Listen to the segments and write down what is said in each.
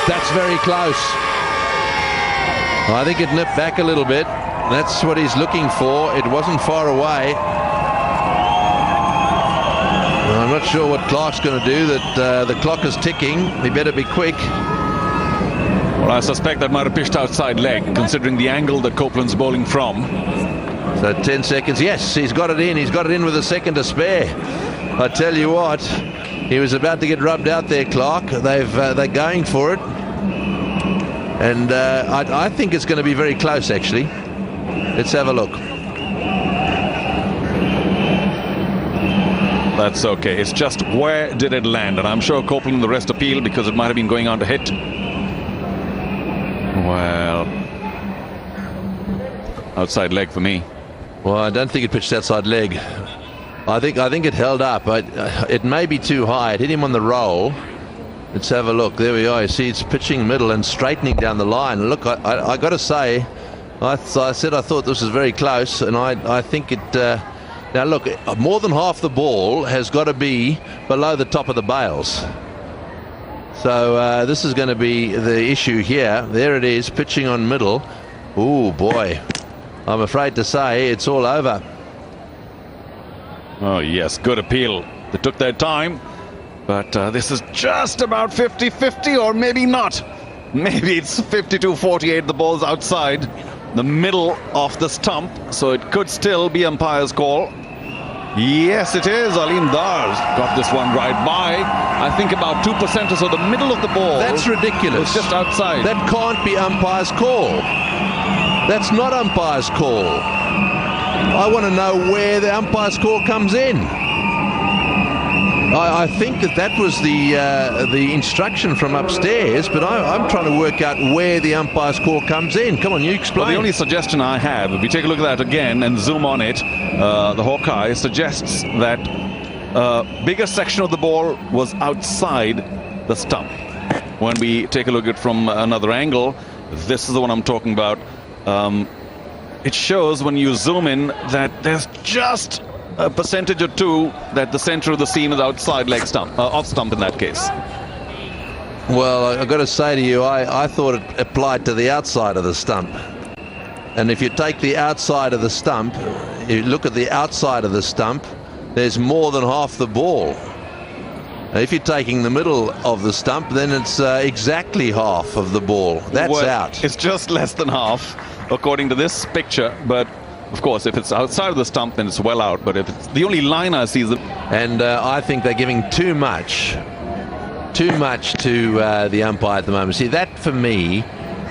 That's very close. I think it nipped back a little bit. That's what he's looking for. It wasn't far away. I'm not sure what Clark's going to do. That the clock is ticking. He better be quick. Well, I suspect that might have pitched outside leg, considering the angle that Copeland's bowling from. So 10 seconds. Yes, he's got it in. He's got it in with a second to spare. I tell you what, he was about to get rubbed out there, Clark. They're going for it. And I think it's going to be very close, actually. Let's have a look. That's okay. It's just where did it land? And I'm sure Copeland and the rest appealed because it might have been going on to hit. Well, outside leg for me. Well, I don't think it pitched outside leg. I think it held up. It may be too high. It hit him on the roll. Let's have a look. There we are. You see it's pitching middle and straightening down the line. Look, I got to say, I said I thought this was very close, and I think it... now look, more than half the ball has got to be below the top of the bails. So this is going to be the issue here. There it is, pitching on middle. Ooh, boy. I'm afraid to say it's all over. Oh, yes, good appeal. They took their time, but this is just about 50-50, or maybe not. Maybe it's 52-48. The ball's outside the middle of the stump, so it could still be umpire's call. Yes, it is. Alim Dars got this one right by, I think, about 2% or so, the middle of the ball. That's ridiculous. It's just outside. That can't be umpire's call. That's not umpire's call. I want to know where the umpire's call comes in. I think that was the instruction from upstairs, but I'm trying to work out where the umpire's call comes in. Come on, you explain. Well, the only suggestion I have, if we take a look at that again and zoom on it, the Hawkeye suggests that bigger section of the ball was outside the stump. When we take a look at it from another angle, this is the one I'm talking about. It shows when you zoom in that there's just a percentage or two that the center of the seam is outside leg stump, off stump in that case. Well, I've got to say to you, I thought it applied to the outside of the stump. And if you take the outside of the stump, you look at the outside of the stump, there's more than half the ball. If you're taking the middle of the stump, then it's exactly half of the ball. That's out. It's just less than half, according to this picture, but of course, if it's outside of the stump, then it's well out. But if it's the only line I see is and I think they're giving too much to the umpire at the moment. See, that for me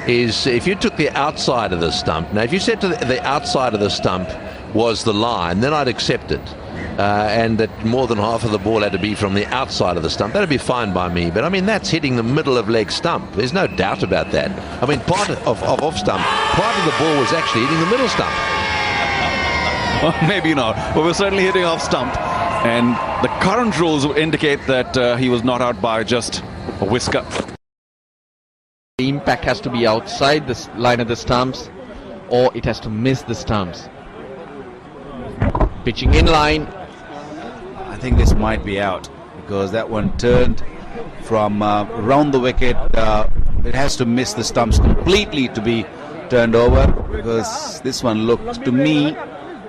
is, if you took the outside of the stump, now if you said to the outside of the stump was the line, then I'd accept it. And that more than half of the ball had to be from the outside of the stump. That'd be fine by me. But I mean, that's hitting the middle of leg stump. There's no doubt about that. I mean, part of off stump, part of the ball was actually hitting the middle stump. Well, maybe not, but we're certainly hitting off stump, and the current rules would indicate that he was not out by just a whisker. The impact has to be outside the line of the stumps, or it has to miss the stumps. Pitching in line. I think this might be out, because that one turned from around the wicket. It has to miss the stumps completely to be turned over, because this one looked, to me,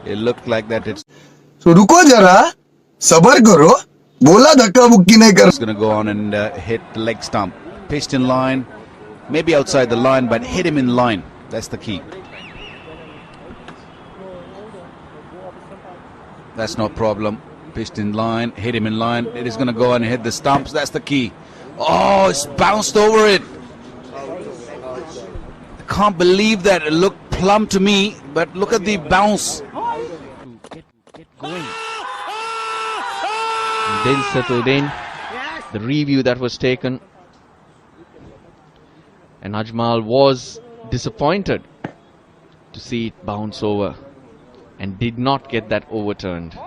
it looked like that it's... So रुको जरा, सबर करो, बोला धक्का मुक्की नहीं कर. It's going to go on and hit the leg stump. Pitched in line, maybe outside the line, but hit him in line. That's the key. That's no problem. Pitched in line, hit him in line. It is going to go on and hit the stumps. That's the key. Oh, it's bounced over it. I can't believe that. It looked plumb to me, but look at the bounce. Get going. And then settled in. The review that was taken. And Ajmal was disappointed to see it bounce over, and did not get that overturned.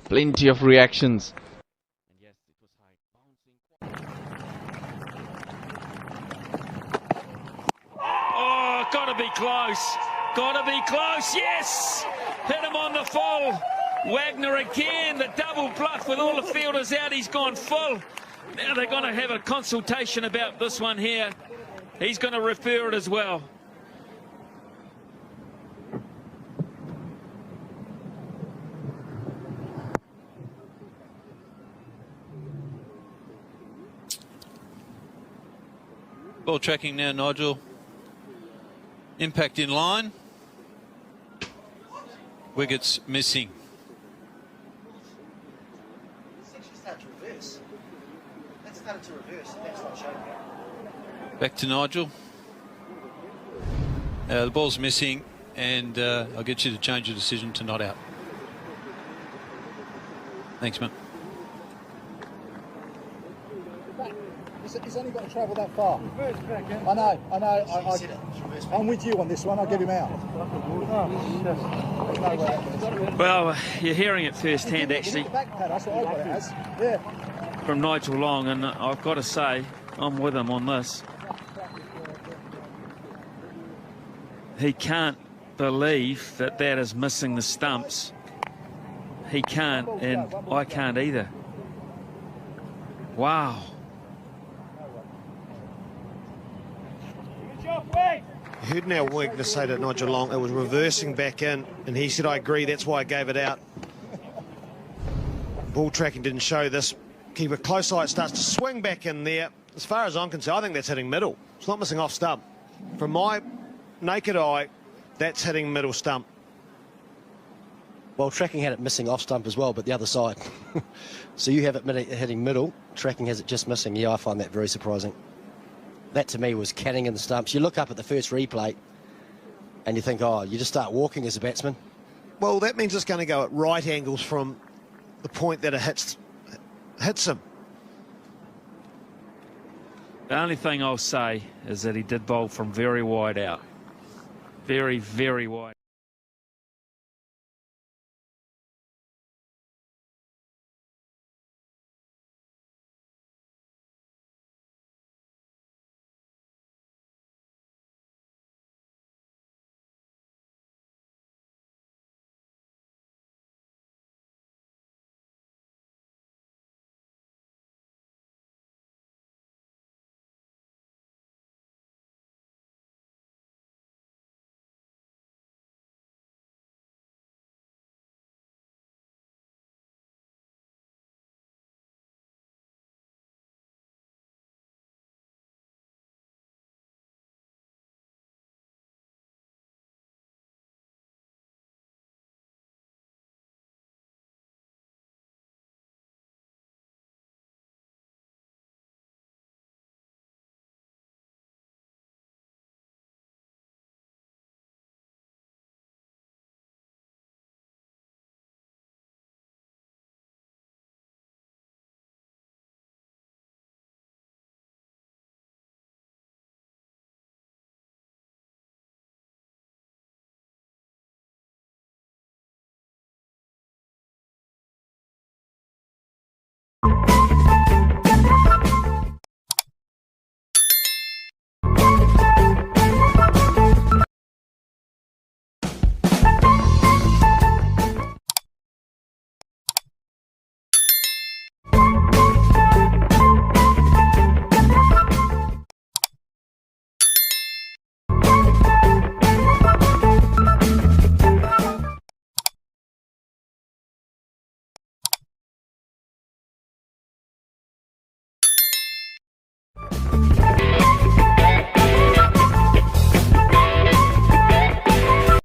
Plenty of reactions. Yes, it was high. Oh, gotta be close. Gotta be close. Yes! Hit him the full. Wagner again, the double bluff with all the fielders out. He's gone full. Now they're going to have a consultation about this one here. He's going to refer it as well. Ball tracking now, Nigel. Impact in line. Wickets missing. Back to Nigel. The ball's missing, and I'll get you to change your decision to not out. Thanks, man. He's only got to travel that far. I know. I'm with you on this one. I'll get him out. Well, you're hearing it firsthand, actually, That's what I got it as. Yeah. from Nigel Long, and I've got to say, I'm with him on this. He can't believe that that is missing the stumps. He can't, and I can't either. Wow. I heard now Wagner say to Nigel Long it was reversing back in, and he said, I agree, that's why I gave it out. Ball tracking didn't show this. Keep a close eye, it starts to swing back in there. As far as I'm concerned, I think that's hitting middle. It's not missing off stump. From my naked eye, that's hitting middle stump. Well, tracking had it missing off stump as well, but the other side. So you have it hitting middle, tracking has it just missing. Yeah, I find that very surprising. That to me was canning in the stumps. You look up at the first replay and you think, oh, you just start walking as a batsman. Well, that means it's going to go at right angles from the point that it hits him. The only thing I'll say is that he did bowl from very wide out. Very, very wide. You